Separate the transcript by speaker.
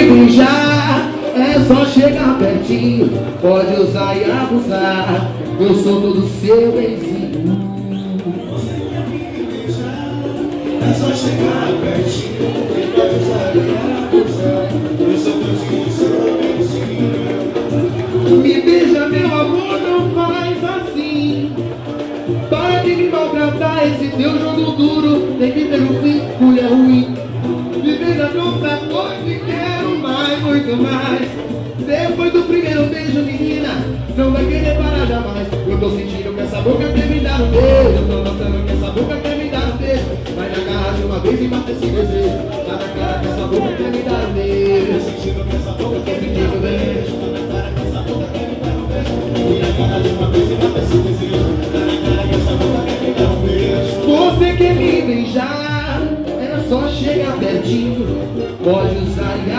Speaker 1: me beijar, é só chegar pertinho, pode usar e abusar, eu sou todo seu benzinho.
Speaker 2: É só chegar pertinho, pode usar e abusar, eu sou todo seu benzinho.
Speaker 1: Me beija, meu amor, não faz assim. Para de me maltratar, esse teu jogo duro tem que ter um fim, mulher ruim. Me beija, meu favor, que quero mais, muito mais. Depois do primeiro beijo, menina, não vai querer parar jamais. Eu tô sentindo que essa boca quer me dar um beijo, eu tô notando que essa boca quer me dar um beijo. Vai na garra de uma vez e mata esse desejo. Tá na cara que essa boca quer me dar um beijo.
Speaker 2: Eu tô sentindo que essa boca quer me dar um beijo. Tá na cara que essa boca quer me dar um beijo. Vai na garra de uma vez e mata esse desejo. Tá na cara que essa boca quer me dar um beijo.
Speaker 1: Você quer me beijar, é só chegar pertinho, pode usar e